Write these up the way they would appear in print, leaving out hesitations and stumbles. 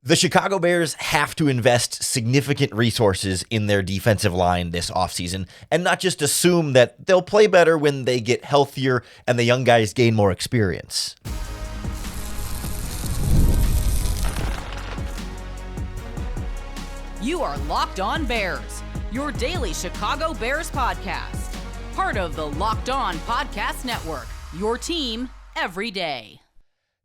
The Chicago Bears have to invest significant resources in their defensive line this offseason and not just assume that they'll play better when they get healthier and the young guys gain more experience. You are Locked On Bears, your daily Chicago Bears podcast. Part of the Locked On Podcast Network, your team every day.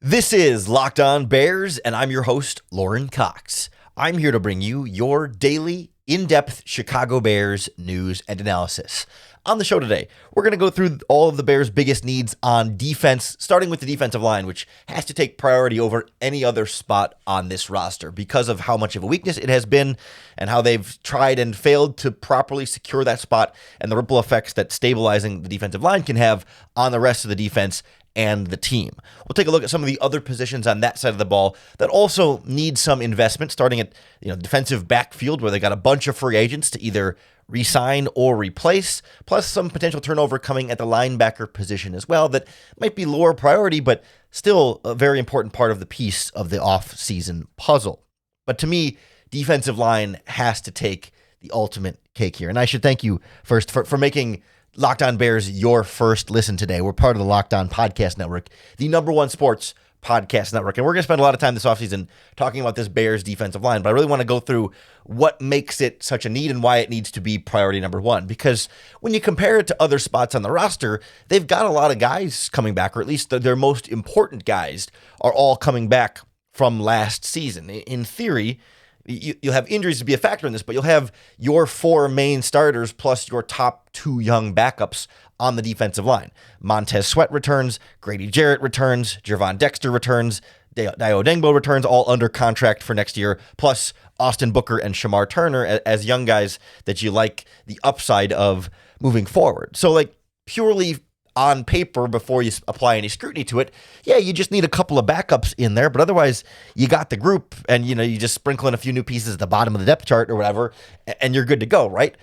This is Locked On Bears, and I'm your host, Lauren Cox. I'm here to bring you your daily, in-depth Chicago Bears news and analysis. On the show today, we're going to go through all of the Bears' biggest needs on defense, starting with the defensive line, which has to take priority over any other spot on this roster because of how much of a weakness it has been and how they've tried and failed to properly secure that spot and the ripple effects that stabilizing the defensive line can have on the rest of the defense and the team. We'll take a look at some of the other positions on that side of the ball that also need some investment, starting at defensive backfield, where they got a bunch of free agents to either re-sign or replace, plus some potential turnover coming at the linebacker position as well that might be lower priority, but still a very important part of the piece of the off-season puzzle. But to me, defensive line has to take the ultimate cake here. And I should thank you first for making Locked On Bears your first listen today. We're part of the Locked On Podcast Network, the number one sports podcast network. And we're going to spend a lot of time this offseason talking about this Bears defensive line. But I really want to go through what makes it such a need and why it needs to be priority number one. Because when you compare it to other spots on the roster, they've got a lot of guys coming back, or at least their most important guys are all coming back from last season. In theory, you'll have injuries to be a factor in this, but you'll have your four main starters plus your top two young backups on the defensive line. Montez Sweat returns, Grady Jarrett returns, Gervon Dexter returns, Dio Dengbo returns, all under contract for next year, plus Austin Booker and Shamar Turner as young guys that you like the upside of moving forward. So purely on paper, before you apply any scrutiny to it, you just need a couple of backups in there, but otherwise you got the group and you just sprinkle in a few new pieces at the bottom of the depth chart or whatever, and you're good to go, right?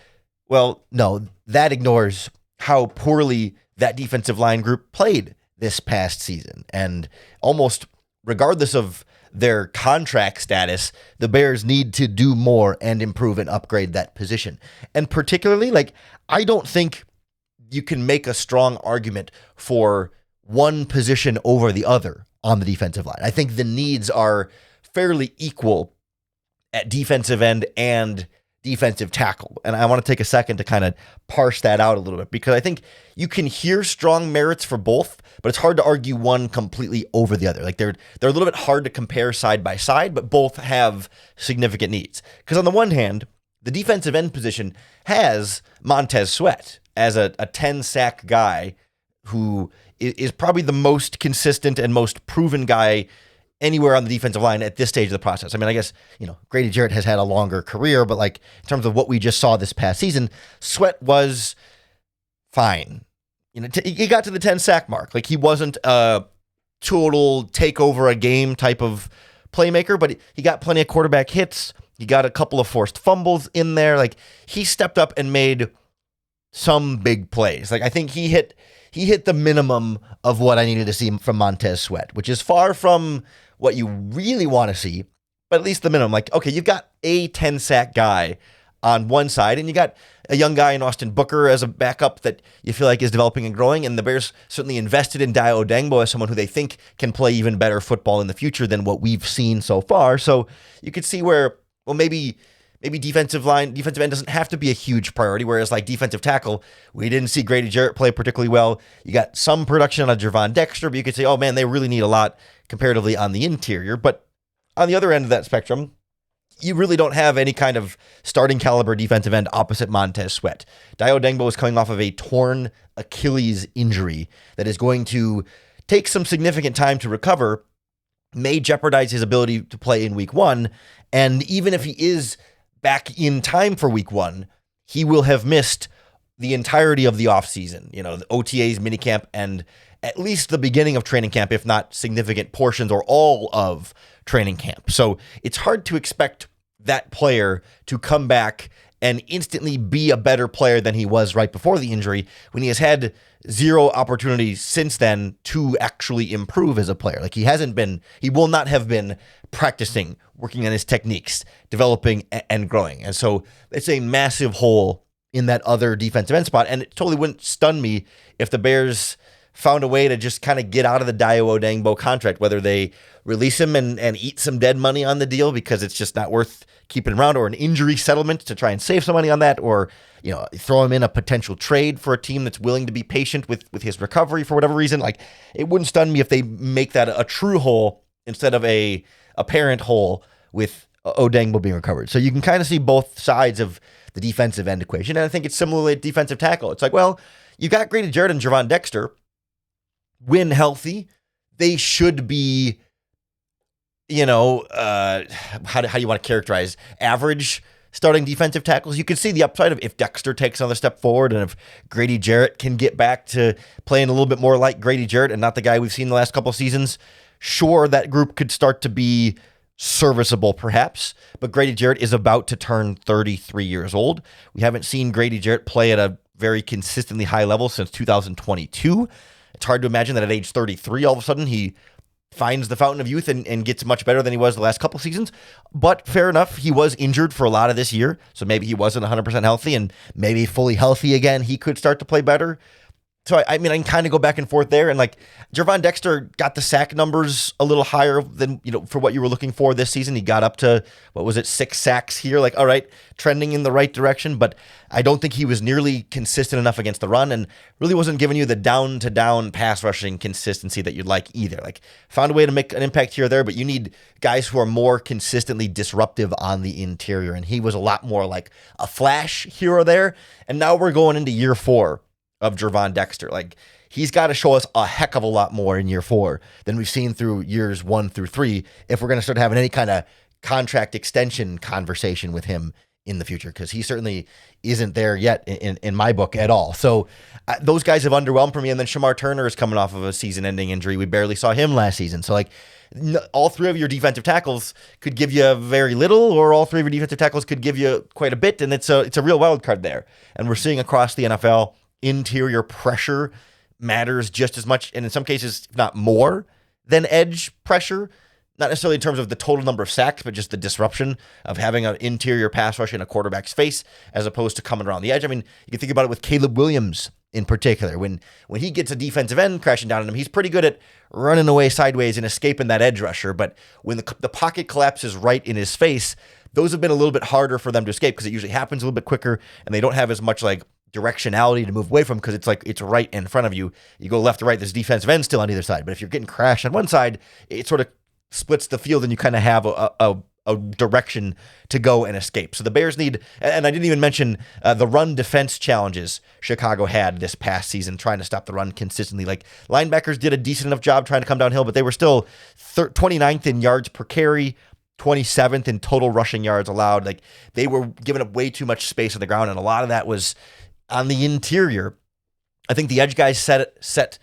Well, no, that ignores how poorly that defensive line group played this past season. And almost regardless of their contract status, the Bears need to do more and improve and upgrade that position. And particularly, I don't think you can make a strong argument for one position over the other on the defensive line. I think the needs are fairly equal at defensive end and defensive tackle. And I want to take a second to kind of parse that out a little bit, because I think you can hear strong merits for both, but it's hard to argue one completely over the other. They're a little bit hard to compare side by side, but both have significant needs. Because on the one hand, the defensive end position has Montez Sweat as a 10-sack guy who is probably the most consistent and most proven guy anywhere on the defensive line at this stage of the process. I mean, I guess, Grady Jarrett has had a longer career, but in terms of what we just saw this past season, Sweat was fine. He got to the 10-sack mark. He wasn't a total take over a game type of playmaker, but he got plenty of quarterback hits. He got a couple of forced fumbles in there. He stepped up and made some big plays. I think he hit the minimum of what I needed to see from Montez Sweat, which is far from what you really want to see, but at least the minimum. Okay, you've got a 10-sack guy on one side, and you got a young guy in Austin Booker as a backup that you feel like is developing and growing, and the Bears certainly invested in Dio Dengbo as someone who they think can play even better football in the future than what we've seen so far. So you could see where, well, maybe defensive end doesn't have to be a huge priority, whereas defensive tackle, we didn't see Grady Jarrett play particularly well. You got some production on Gervon Dexter, but you could say, oh man, they really need a lot comparatively on the interior. But on the other end of that spectrum, you really don't have any kind of starting caliber defensive end opposite Montez Sweat. Dio Dengbo is coming off of a torn Achilles injury that is going to take some significant time to recover, may jeopardize his ability to play in week one. And even if he is back in time for week one, he will have missed the entirety of the offseason, the OTAs, minicamp, and at least the beginning of training camp, if not significant portions or all of training camp. So it's hard to expect that player to come back and instantly be a better player than he was right before the injury when he has had zero opportunities since then to actually improve as a player. Like he will not have been practicing, working on his techniques, developing and growing. And so it's a massive hole in that other defensive end spot. And it totally wouldn't stun me if the Bears found a way to just kind of get out of the Dayo Odeyingbo contract, whether they release him and eat some dead money on the deal because it's just not worth keeping around, or an injury settlement to try and save some money on that, or throw him in a potential trade for a team that's willing to be patient with his recovery for whatever reason. Like, it wouldn't stun me if they make that a true hole instead of a apparent hole with Odeyingbo being recovered. So you can kind of see both sides of the defensive end equation. And I think it's similarly at defensive tackle. It's like, well, you got Grady Jarrett and Gervon Dexter. When healthy, they should be, how do you want to characterize average starting defensive tackles? You can see the upside of if Dexter takes another step forward and if Grady Jarrett can get back to playing a little bit more like Grady Jarrett and not the guy we've seen the last couple of seasons. Sure, that group could start to be serviceable perhaps, but Grady Jarrett is about to turn 33 years old. We haven't seen Grady Jarrett play at a very consistently high level since 2022. It's hard to imagine that at age 33, all of a sudden he finds the fountain of youth and gets much better than he was the last couple seasons. But fair enough, he was injured for a lot of this year, so maybe he wasn't 100% healthy, and maybe fully healthy again, he could start to play better. So, I can kind of go back and forth there. And like Gervon Dexter got the sack numbers a little higher than, for what you were looking for this season. He got up to, 6 sacks here. Like, all right, trending in the right direction. But I don't think he was nearly consistent enough against the run and really wasn't giving you the down-to-down pass rushing consistency that you'd like either. Like, found a way to make an impact here or there, but you need guys who are more consistently disruptive on the interior. And he was a lot more like a flash here or there. And now we're going into year 4 of Gervon Dexter. Like, he's got to show us a heck of a lot more in year 4 than we've seen through years 1 through 3 if we're going to start having any kind of contract extension conversation with him in the future, because he certainly isn't there yet in my book at all. So those guys have underwhelmed for me. And then Shamar Turner is coming off of a season-ending injury. We barely saw him last season. So like, all 3 of your defensive tackles could give you very little, or all 3 of your defensive tackles could give you quite a bit. And it's a real wild card there. And we're seeing across the NFL, interior pressure matters just as much, and in some cases, if not more, than edge pressure. Not necessarily in terms of the total number of sacks, but just the disruption of having an interior pass rush in a quarterback's face as opposed to coming around the edge. I mean, you can think about it with Caleb Williams in particular. When he gets a defensive end crashing down on him, he's pretty good at running away sideways and escaping that edge rusher. But when the pocket collapses right in his face, those have been a little bit harder for them to escape because it usually happens a little bit quicker, and they don't have as much like directionality to move away from because it's right in front of you. You go left to right, there's defensive end still on either side. But if you're getting crashed on one side, it sort of splits the field and you kind of have a direction to go and escape. So the Bears need, and I didn't even mention the run defense challenges Chicago had this past season trying to stop the run consistently. Like, linebackers did a decent enough job trying to come downhill, but they were still 29th in yards per carry, 27th in total rushing yards allowed. Like, they were giving up way too much space on the ground, and a lot of that was on the interior. I think the edge guys set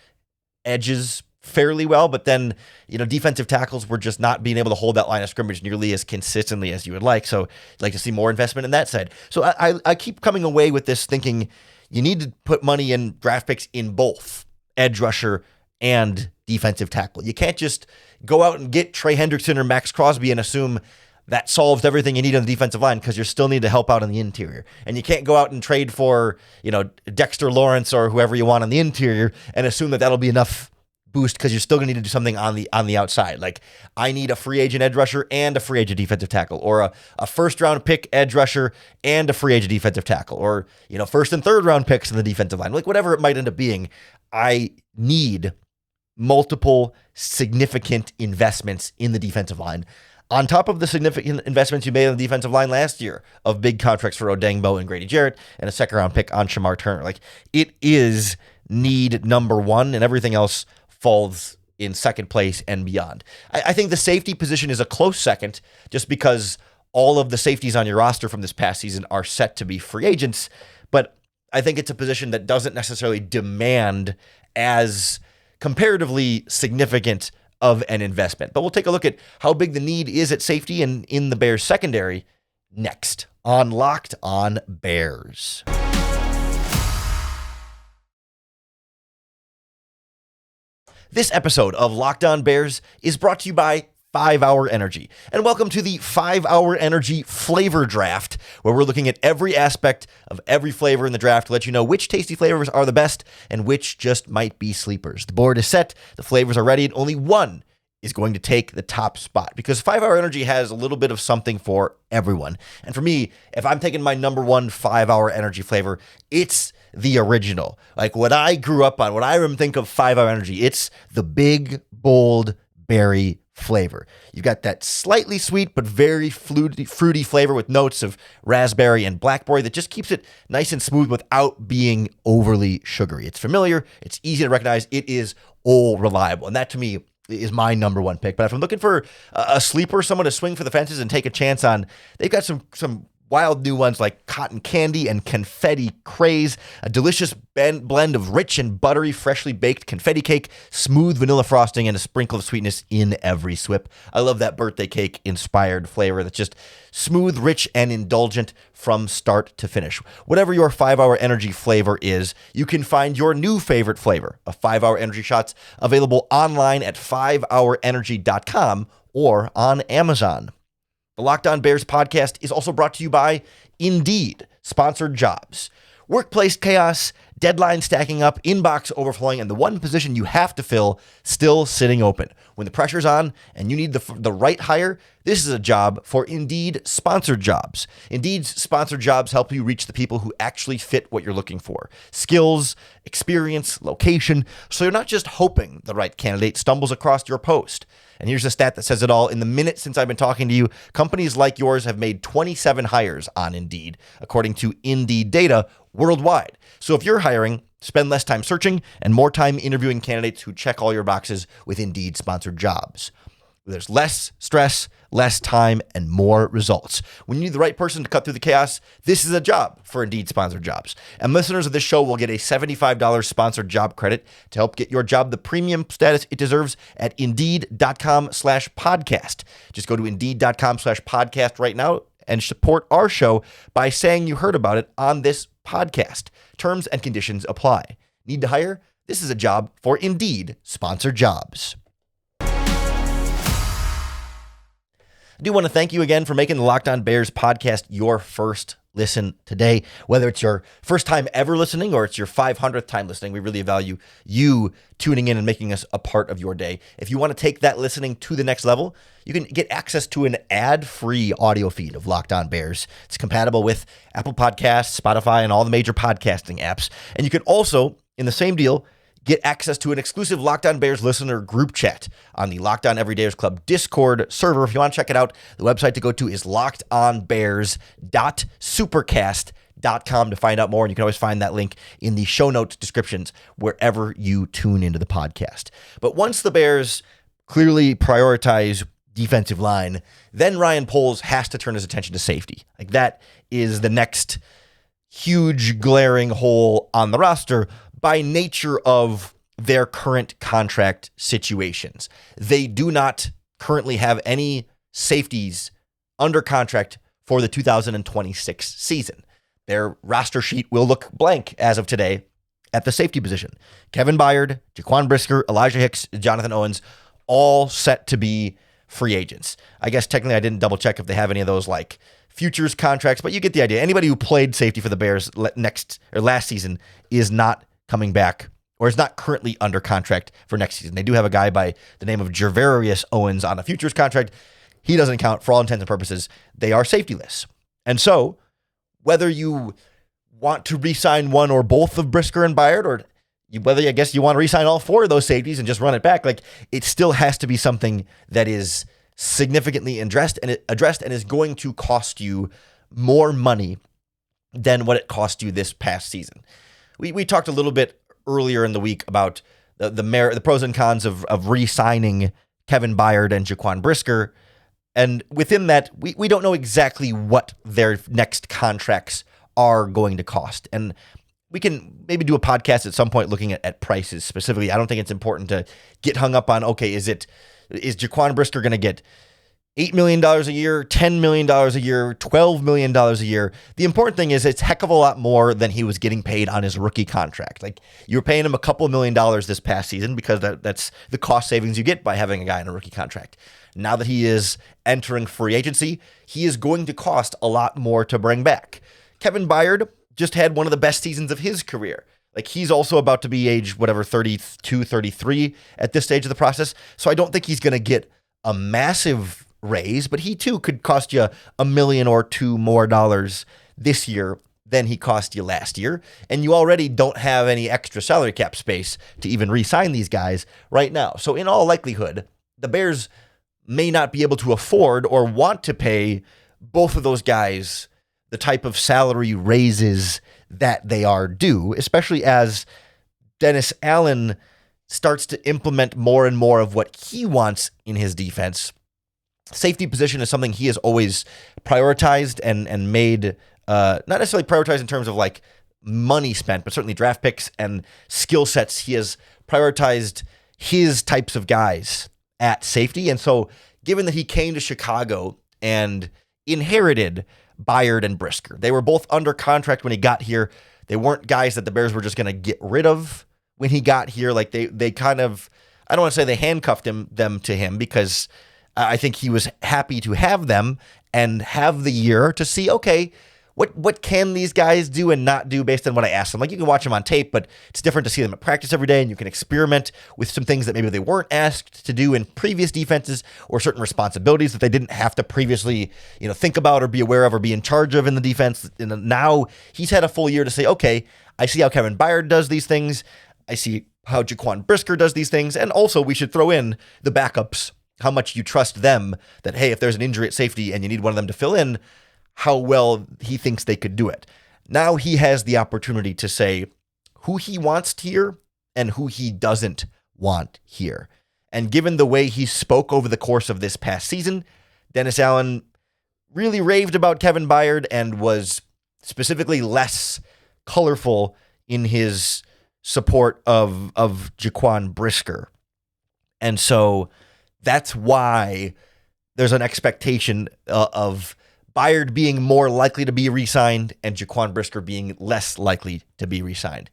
edges fairly well, but then, defensive tackles were just not being able to hold that line of scrimmage nearly as consistently as you would like. So I'd like to see more investment in that side. So I keep coming away with this thinking you need to put money in draft picks in both edge rusher and defensive tackle. You can't just go out and get Trey Hendrickson or Max Crosby and assume that solves everything you need on the defensive line, because you still need to help out on the interior. And you can't go out and trade for, Dexter Lawrence or whoever you want on the interior and assume that that'll be enough boost, because you're still going to need to do something on the outside. Like, I need a free agent edge rusher and a free agent defensive tackle, or a first round pick edge rusher and a free agent defensive tackle, or, first and third round picks in the defensive line. Like, whatever it might end up being, I need multiple significant investments in the defensive line, on top of the significant investments you made on the defensive line last year of big contracts for Odeyingbo and Grady Jarrett and a second round pick on Shamar Turner. Like, it is need number one, and everything else falls in second place and beyond. I think the safety position is a close second, just because all of the safeties on your roster from this past season are set to be free agents. But I think it's a position that doesn't necessarily demand as comparatively significant of an investment. But we'll take a look at how big the need is at safety and in the Bears secondary next on Locked On Bears. This episode of Locked On Bears is brought to you by 5 Hour Energy. And welcome to the 5 Hour Energy Flavor Draft, where we're looking at every aspect of every flavor in the draft to let you know which tasty flavors are the best and which just might be sleepers. The board is set, the flavors are ready, and only one is going to take the top spot because 5 Hour Energy has a little bit of something for everyone. And for me, if I'm taking my number one 5 Hour Energy flavor, it's the original. Like what I grew up on, when I think of 5 Hour Energy, it's the big, bold berry flavor. You've got that slightly sweet but very fruity flavor with notes of raspberry and blackberry that just keeps it nice and smooth without being overly sugary. It's familiar, it's easy to recognize, it is all reliable. And that to me is my number one pick. But if I'm looking for a sleeper, someone to swing for the fences and take a chance on, they've got some wild new ones like cotton candy and confetti craze, a delicious blend of rich and buttery, freshly baked confetti cake, smooth vanilla frosting, and a sprinkle of sweetness in every sip. I love that birthday cake inspired flavor that's just smooth, rich, and indulgent from start to finish. Whatever your 5 Hour Energy flavor is, you can find your new favorite flavor of 5 Hour Energy shots available online at 5hourenergy.com or on Amazon. The Locked On Bears podcast is also brought to you by Indeed, sponsored jobs. Workplace chaos, deadline stacking up, inbox overflowing, and the one position you have to fill still sitting open. When the pressure's on and you need the right hire, this is a job for Indeed sponsored jobs. Indeed's sponsored jobs help you reach the people who actually fit what you're looking for. Skills, experience, location, so you're not just hoping the right candidate stumbles across your post. And here's a stat that says it all. In the minute since I've been talking to you, companies like yours have made 27 hires on Indeed, according to Indeed data worldwide. So if you're hiring, spend less time searching and more time interviewing candidates who check all your boxes with Indeed sponsored jobs. There's less stress, less time, and more results. When you need the right person to cut through the chaos, this is a job for Indeed sponsored jobs. And listeners of this show will get a $75 sponsored job credit to help get your job the premium status it deserves at Indeed.com/podcast. Just go to Indeed.com/podcast right now and support our show by saying you heard about it on this podcast. Terms and conditions apply. Need to hire? This is a job for Indeed sponsored jobs. I do want to thank you again for making the Locked On Bears podcast your first listen today. Whether it's your first time ever listening or it's your 500th time listening, we really value you tuning in and making us a part of your day. If you want to take that listening to the next level, you can get access to an ad-free audio feed of Locked On Bears. It's compatible with Apple Podcasts, Spotify, and all the major podcasting apps. And you can also, in the same deal, get access to an exclusive Locked On Bears listener group chat on the Locked On Everydayers Club Discord server. If you want to check it out, the website to go to is lockedonbears.supercast.com to find out more. And you can always find that link in the show notes descriptions wherever you tune into the podcast. But once the Bears clearly prioritize defensive line, then Ryan Poles has to turn his attention to safety. Like that is the next huge glaring hole on the roster by nature of their current contract situations. They do not currently have any safeties under contract for the 2026 season. Their roster sheet will look blank as of today at the safety position. Kevin Byard, Jaquan Brisker, Elijah Hicks, Jonathan Owens, all set to be free agents. I guess technically I didn't double check if they have any of those like futures contracts, but you get the idea. Anybody who played safety for the Bears last season is not coming back or is not currently under contract for next season. They do have a guy by the name of Jervarius Owens on a futures contract. He doesn't count for all intents and purposes. They are safetyless. And so whether you want to re-sign one or both of Brisker and Byard, or whether I guess you want to re-sign all four of those safeties and just run it back, like it still has to be something that is significantly addressed and is going to cost you more money than what it cost you this past season. We talked a little bit earlier in the week about the pros and cons of re-signing Kevin Byard and Jaquan Brisker. And within that, we don't know exactly what their next contracts are going to cost. And we can maybe do a podcast at some point looking at prices specifically. I don't think it's important to get hung up on, okay, is Jaquan Brisker going to get $8 million a year, $10 million a year, $12 million a year. The important thing is it's a heck of a lot more than he was getting paid on his rookie contract. Like, you were paying him a couple $1 million this past season because that's the cost savings you get by having a guy in a rookie contract. Now that he is entering free agency, he is going to cost a lot more to bring back. Kevin Byard just had one of the best seasons of his career. Like, he's also about to be age, 32, 33 at this stage of the process. So I don't think he's going to get a massive raise, but he too could cost you $1 million or $2 more this year than he cost you last year. And you already don't have any extra salary cap space to even re-sign these guys right now. So in all likelihood, the Bears may not be able to afford or want to pay both of those guys the type of salary raises that they are due, especially as Dennis Allen starts to implement more and more of what he wants in his defense. Safety position is something he has always prioritized and made, not necessarily prioritized in terms of like money spent, but certainly draft picks and skill sets. He has prioritized his types of guys at safety. And so given that he came to Chicago and inherited Byard and Brisker, they were both under contract when he got here. They weren't guys that the Bears were just going to get rid of when he got here. Like they kind of, I don't want to say they handcuffed them to him, because I think he was happy to have them and have the year to see, okay, what can these guys do and not do based on what I asked them. Like, you can watch them on tape, but it's different to see them at practice every day, and you can experiment with some things that maybe they weren't asked to do in previous defenses, or certain responsibilities that they didn't have to previously, think about or be aware of or be in charge of in the defense. And now he's had a full year to say, okay, I see how Kevin Byard does these things. I see how Jaquan Brisker does these things. And also, we should throw in the backups, how much you trust them, that, hey, if there's an injury at safety and you need one of them to fill in, how well he thinks they could do it. Now he has the opportunity to say who he wants here and who he doesn't want here. And given the way he spoke over the course of this past season, Dennis Allen really raved about Kevin Byard and was specifically less colorful in his support of Jaquan Brisker. And so that's why there's an expectation of Byard being more likely to be re-signed and Jaquan Brisker being less likely to be re-signed.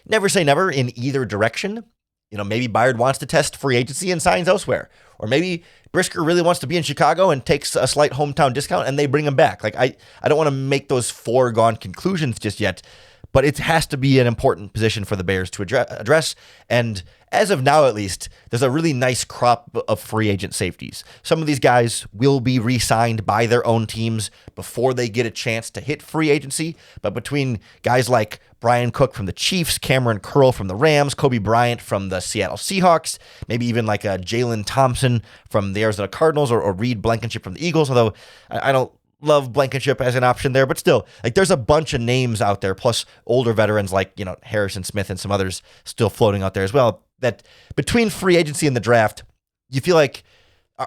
Never say never in either direction. Maybe Byard wants to test free agency and signs elsewhere. Or maybe Brisker really wants to be in Chicago and takes a slight hometown discount and they bring him back. Like, I don't want to make those foregone conclusions just yet, but it has to be an important position for the Bears to address. And as of now, at least, there's a really nice crop of free agent safeties. Some of these guys will be re-signed by their own teams before they get a chance to hit free agency. But between guys like Brian Cook from the Chiefs, Cameron Curl from the Rams, Kobe Bryant from the Seattle Seahawks, maybe even like a Jalen Thompson from the Arizona Cardinals, or Reed Blankenship from the Eagles, although I don't love Blankenship as an option there, but still, like, there's a bunch of names out there, plus older veterans like, Harrison Smith and some others still floating out there as well, that between free agency and the draft, you feel like,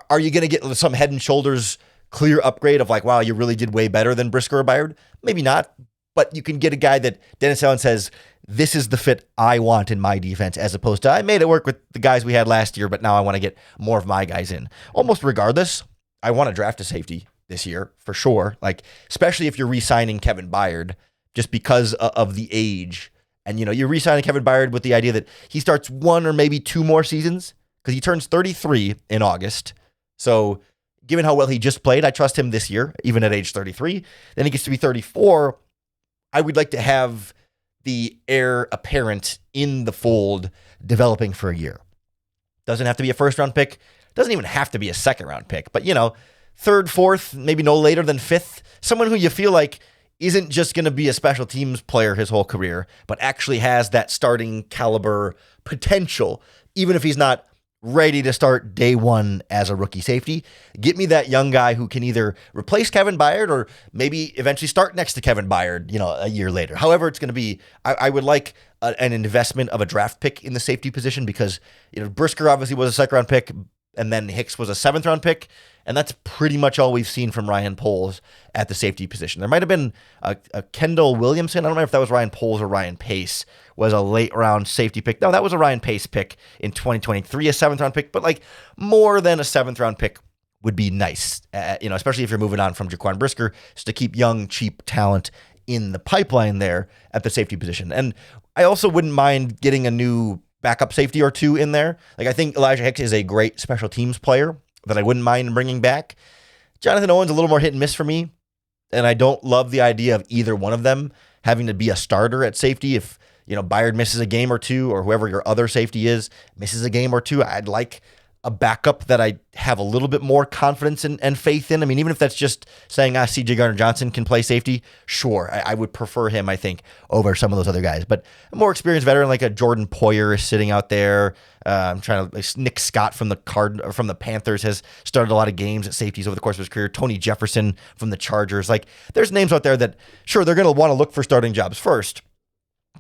are you going to get some head and shoulders clear upgrade of like, wow, you really did way better than Brisker or Byard? Maybe not, but you can get a guy that Dennis Allen says, this is the fit I want in my defense, as opposed to, I made it work with the guys we had last year, but now I want to get more of my guys in. Almost regardless, I want to draft a safety this year for sure. Like, especially if you're re-signing Kevin Byard just because of the age. And, you're re-signing Kevin Byard with the idea that he starts one or maybe two more seasons, because he turns 33 in August. So given how well he just played, I trust him this year, even at age 33. Then he gets to be 34. I would like to have the heir apparent in the fold developing for a year. Doesn't have to be a first-round pick. Doesn't even have to be a second-round pick. But, third, fourth, maybe no later than fifth. Someone who you feel like isn't just going to be a special teams player his whole career, but actually has that starting caliber potential, even if he's not ready to start day one as a rookie safety. Get me that young guy who can either replace Kevin Byard or maybe eventually start next to Kevin Byard, a year later. However it's going to be, I would like an investment of a draft pick in the safety position, because, Brisker obviously was a second-round pick, and then Hicks was a seventh-round pick. And that's pretty much all we've seen from Ryan Poles at the safety position. There might have been a Kendall Williamson. I don't remember if that was Ryan Poles or Ryan Pace, was a late-round safety pick. No, that was a Ryan Pace pick in 2023, a seventh-round pick. But, like, more than a seventh-round pick would be nice, especially if you're moving on from Jaquan Brisker, just to keep young, cheap talent in the pipeline there at the safety position. And I also wouldn't mind getting a new backup safety or two in there. Like, I think Elijah Hicks is a great special teams player that I wouldn't mind bringing back. Jonathan Owens, a little more hit and miss for me, and I don't love the idea of either one of them having to be a starter at safety. If, Byard misses a game or two, or whoever your other safety is misses a game or two, I'd like a backup that I have a little bit more confidence and faith in. I mean, even if that's just saying, CJ Gardner-Johnson can play safety, sure, I would prefer him, I think, over some of those other guys. But a more experienced veteran like a Jordan Poyer is sitting out there. Nick Scott from the Panthers has started a lot of games at safeties over the course of his career. Tony Jefferson from the Chargers. Like, there's names out there that, sure, they're going to want to look for starting jobs first.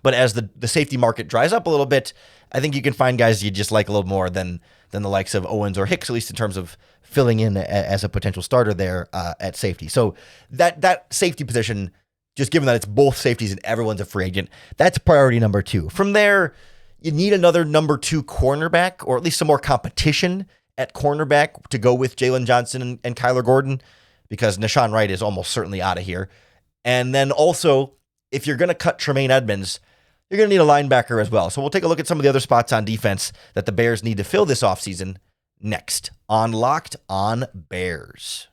But as the safety market dries up a little bit, I think you can find guys you just like a little more than the likes of Owens or Hicks, at least in terms of filling in as a potential starter there at safety. So that safety position, just given that it's both safeties and everyone's a free agent, that's priority number 2. From there, you need another number 2 cornerback, or at least some more competition at cornerback to go with Jalen Johnson and Kyler Gordon, because Nahshon Wright is almost certainly out of here. And then also, if you're going to cut Tremaine Edmunds, you're going to need a linebacker as well. So we'll take a look at some of the other spots on defense that the Bears need to fill this offseason next on Locked On Bears.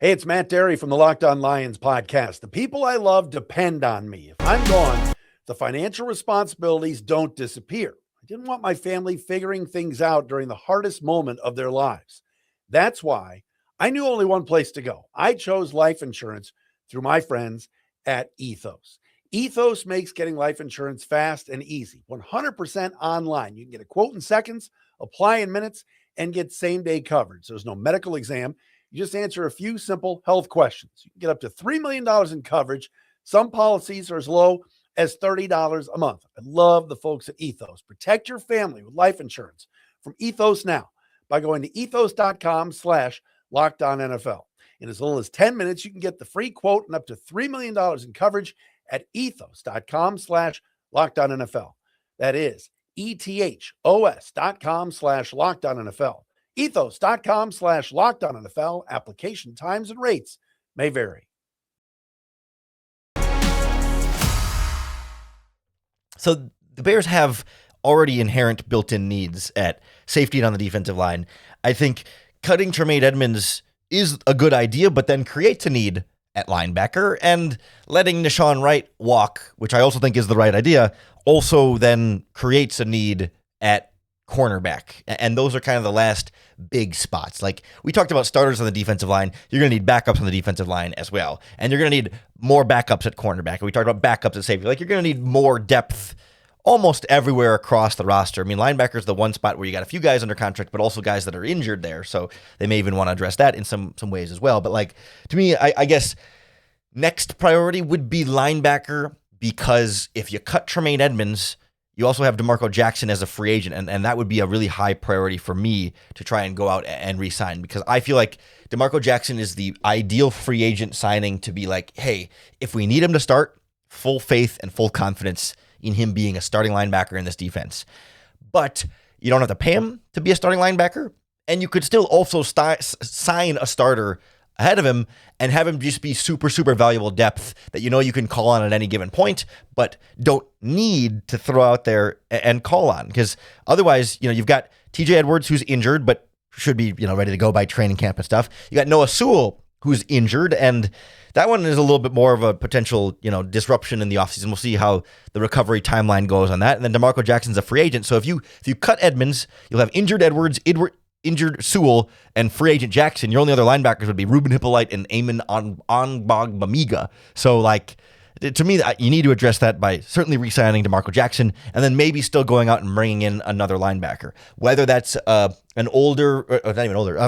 Hey, it's Matt Derry from the Locked On Lions podcast. The people I love depend on me. If I'm gone, the financial responsibilities don't disappear. I didn't want my family figuring things out during the hardest moment of their lives. That's why I knew only one place to go. I chose life insurance through my friends at Ethos. Ethos makes getting life insurance fast and easy, 100% online. You can get a quote in seconds, apply in minutes, and get same-day coverage. There's no medical exam. You just answer a few simple health questions. You can get up to $3 million in coverage. Some policies are as low as $30 a month. I love the folks at Ethos. Protect your family with life insurance from Ethos now by going to ethos.com/LockedOnNFL. In as little as 10 minutes, you can get the free quote and up to $3 million in coverage at ethos.com/LockedOnNFL. That is ethos.com/LockedOnNFL. Ethos.com/LockedOnNFL. Application times and rates may vary. So the Bears have already inherent built-in needs at safety and on the defensive line. I think cutting Tremaine Edmunds is a good idea, but then creates a need at linebacker, and letting Nahshon Wright walk, which I also think is the right idea, also then creates a need at cornerback. And those are kind of the last big spots. Like, we talked about starters on the defensive line. You're going to need backups on the defensive line as well. And you're going to need more backups at cornerback. And we talked about backups at safety. Like, you're going to need more depth almost everywhere across the roster. I mean, linebacker is the one spot where you got a few guys under contract, but also guys that are injured there. So they may even want to address that in some ways as well. But like, to me, I guess next priority would be linebacker, because if you cut Tremaine Edmunds, you also have DeMarco Jackson as a free agent. And that would be a really high priority for me to try and go out and re-sign, because I feel like DeMarco Jackson is the ideal free agent signing to be like, hey, if we need him to start, full faith and full confidence in him being a starting linebacker in this defense. But you don't have to pay him to be a starting linebacker, and you could still also sign a starter ahead of him and have him just be super, super valuable depth that you can call on at any given point, but don't need to throw out there and call on. Because otherwise, you've got TJ Edwards, who's injured, but should be, ready to go by training camp and stuff. You got Noah Sewell, who's injured, and that one is a little bit more of a potential, disruption in the offseason. We'll see how the recovery timeline goes on that. And then DeMarco Jackson's a free agent. So if you cut Edmunds, you'll have injured Edwards, injured Sewell, and free agent Jackson. Your only other linebackers would be Ruben Hippolyte and Amon Ongbamiga. So, like, to me, you need to address that by certainly re-signing DeMarco Jackson, and then maybe still going out and bringing in another linebacker. Whether that's a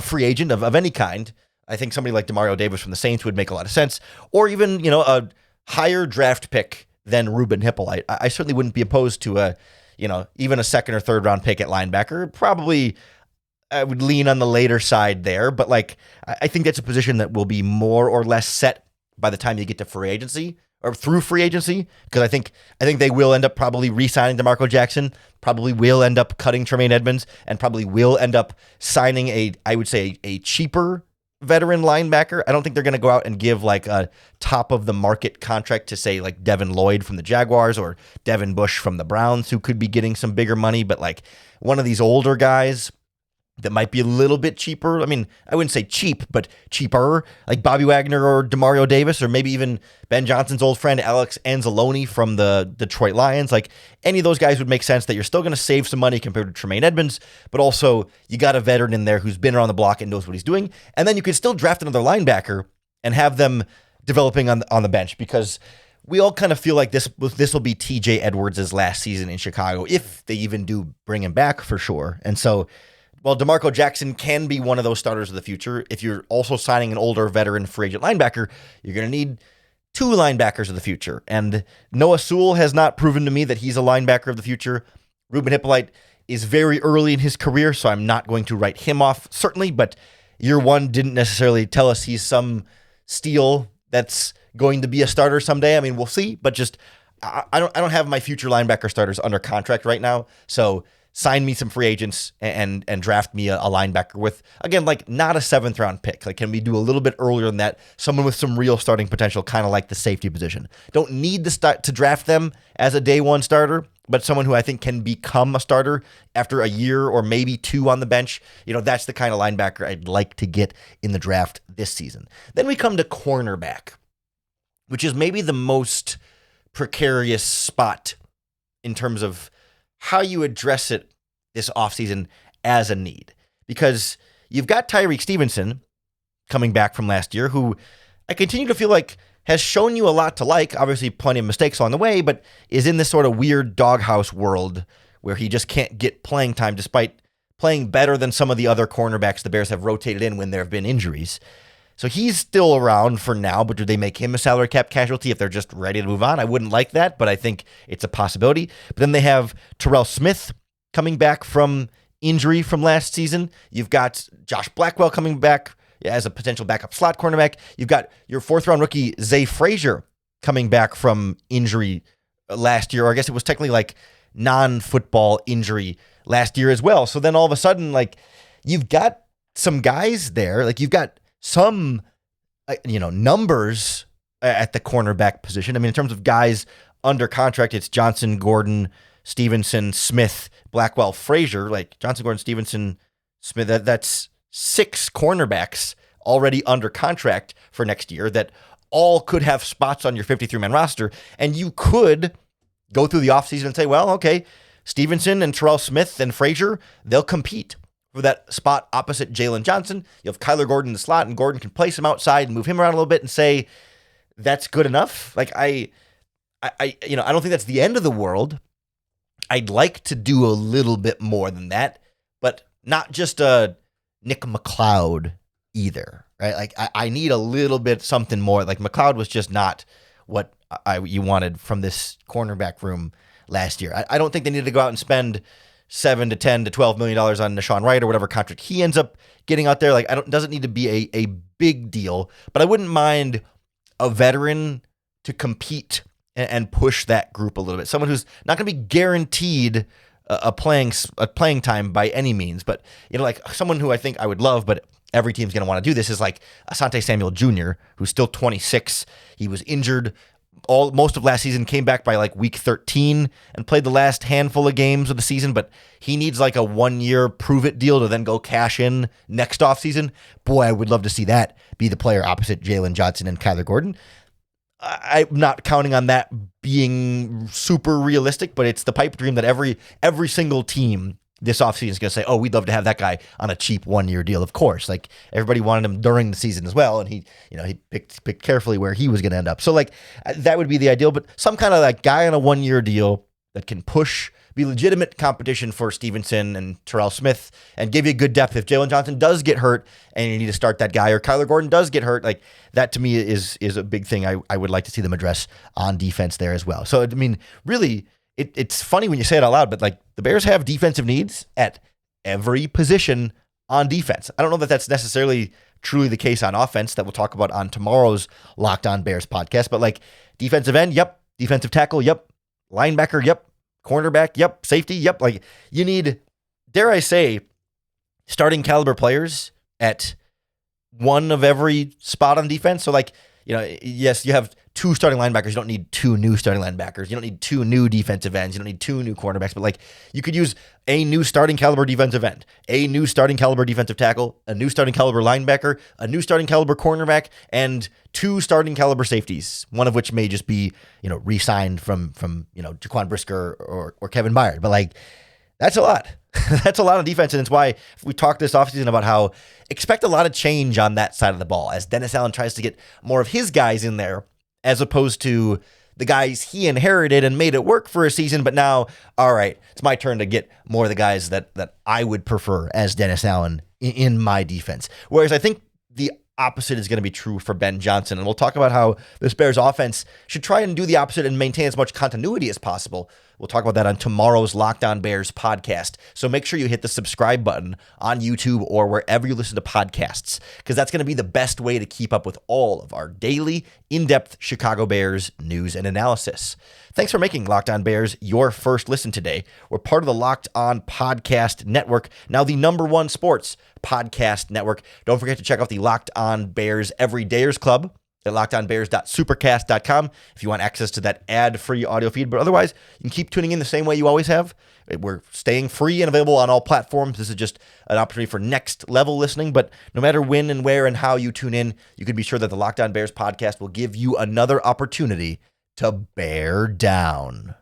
free agent of any kind. I think somebody like Demario Davis from the Saints would make a lot of sense, or even, a higher draft pick than Ruben Hippolyte. I certainly wouldn't be opposed to even a second or third round pick at linebacker. Probably I would lean on the later side there, but I think that's a position that will be more or less set by the time you get to free agency, or through free agency, because I think they will end up probably re-signing DeMarco Jackson, probably will end up cutting Tremaine Edmonds, and probably will end up signing a cheaper veteran linebacker. I don't think they're going to go out and give like a top of the market contract to say like Devin Lloyd from the Jaguars or Devin Bush from the Browns, who could be getting some bigger money, but like one of these older guys that might be a little bit cheaper. I mean, I wouldn't say cheap, but cheaper, like Bobby Wagner or Demario Davis, or maybe even Ben Johnson's old friend Alex Anzalone from the Detroit Lions. Like any of those guys would make sense, that you're still going to save some money compared to Tremaine Edmonds, but also you got a veteran in there who's been around the block and knows what he's doing. And then you could still draft another linebacker and have them developing on the bench, because we all kind of feel like this will be TJ Edwards' last season in Chicago, if they even do bring him back for sure. And so, well, DeMarco Jackson can be one of those starters of the future. If you're also signing an older veteran free agent linebacker, you're going to need two linebackers of the future. And Noah Sewell has not proven to me that he's a linebacker of the future. Ruben Hippolyte is very early in his career, so I'm not going to write him off, certainly. But year one didn't necessarily tell us he's some steal that's going to be a starter someday. I mean, we'll see. But just I don't have my future linebacker starters under contract right now, so sign me some free agents and draft me a linebacker with, again, like not a 7th round pick. Like, can we do a little bit earlier than that? Someone with some real starting potential, kind of like the safety position. Don't need to draft them as a day one starter, but someone who I think can become a starter after a year or maybe 2 on the bench. You know, that's the kind of linebacker I'd like to get in the draft this season. Then we come to cornerback, which is maybe the most precarious spot in terms of how you address it this offseason as a need. Because you've got Tyreek Stevenson coming back from last year, who I continue to feel like has shown you a lot to like, obviously plenty of mistakes along the way, but is in this sort of weird doghouse world where he just can't get playing time despite playing better than some of the other cornerbacks the Bears have rotated in when there have been injuries. So he's still around for now, but do they make him a salary cap casualty if they're just ready to move on? I wouldn't like that, but I think it's a possibility. But then they have Terrell Smith coming back from injury from last season. You've got Josh Blackwell coming back as a potential backup slot cornerback. You've got your 4th-round rookie Zay Frazier coming back from injury last year, or I guess it was technically like non-football injury last year as well. So then all of a sudden, like, you've got some guys there, like you've got some, numbers at the cornerback position. I mean, in terms of guys under contract, it's Johnson, Gordon, Stevenson, Smith, Blackwell, Frazier. Like Johnson, Gordon, Stevenson, Smith. That's 6 cornerbacks already under contract for next year that all could have spots on your 53-man roster. And you could go through the offseason and say, well, okay, Stevenson and Terrell Smith and Frazier, they'll compete for that spot opposite Jalen Johnson. You have Kyler Gordon in the slot, and Gordon can place him outside and move him around a little bit and say, that's good enough. Like I don't think that's the end of the world. I'd like to do a little bit more than that, but not just a Nick McLeod either, right? Like I need a little bit something more. Like McLeod was just not what you wanted from this cornerback room last year. I don't think they needed to go out and spend $7 to $10 to $12 million on Nashawn Wright or whatever contract he ends up getting out there. Like it doesn't need to be a big deal, but I wouldn't mind a veteran to compete and push that group a little bit. Someone who's not going to be guaranteed a playing time by any means, but like someone who I think I would love, but every team's going to want to do this, is like Asante Samuel Jr., who's still 26. He was injured most of last season, came back by like week 13 and played the last handful of games of the season, but he needs like a 1-year prove-it deal to then go cash in next offseason. Boy, I would love to see that be the player opposite Jalen Johnson and Kyler Gordon. I'm not counting on that being super realistic, but it's the pipe dream that every single team this offseason is going to say, oh, we'd love to have that guy on a cheap 1-year deal. Of course, like everybody wanted him during the season as well, and he picked carefully where he was going to end up. So like that would be the ideal, but some kind of like guy on a 1-year deal that can be legitimate competition for Stevenson and Terrell Smith and give you good depth. If Jalen Johnson does get hurt and you need to start that guy, or Kyler Gordon does get hurt, like that to me is a big thing I would like to see them address on defense there as well. So, I mean, really, it's funny when you say it out loud, but like the Bears have defensive needs at every position on defense. I don't know that that's necessarily truly the case on offense that we'll talk about on tomorrow's Locked On Bears podcast, but like defensive end, yep. Defensive tackle, yep. Linebacker, yep. Cornerback, yep. Safety, yep. Like you need, dare I say, starting caliber players at one of every spot on defense. So like, yes, you have 2 starting linebackers. You don't need 2 new starting linebackers. You don't need 2 new defensive ends. You don't need 2 new cornerbacks. But like, you could use a new starting caliber defensive end, a new starting caliber defensive tackle, a new starting caliber linebacker, a new starting caliber cornerback, and 2 starting caliber safeties. One of which may just be, re-signed from Jaquan Brisker or Kevin Byard. But like, that's a lot. That's a lot of defense, and it's why we talked this offseason about how expect a lot of change on that side of the ball as Dennis Allen tries to get more of his guys in there as opposed to the guys he inherited and made it work for a season. But now, all right, it's my turn to get more of the guys that I would prefer as Dennis Allen in my defense. Whereas I think the opposite is going to be true for Ben Johnson. And we'll talk about how this Bears offense should try and do the opposite and maintain as much continuity as possible. We'll talk about that on tomorrow's Locked On Bears podcast. So make sure you hit the subscribe button on YouTube or wherever you listen to podcasts, because that's going to be the best way to keep up with all of our daily, in-depth Chicago Bears news and analysis. Thanks for making Locked On Bears your first listen today. We're part of the Locked On Podcast Network, now the #1 sports podcast network. Don't forget to check out the Locked On Bears Everydayers Club at lockedonbears.supercast.com if you want access to that ad-free audio feed. But otherwise, you can keep tuning in the same way you always have. We're staying free and available on all platforms. This is just an opportunity for next level listening. But no matter when and where and how you tune in, you can be sure that the Locked On Bears podcast will give you another opportunity to bear down.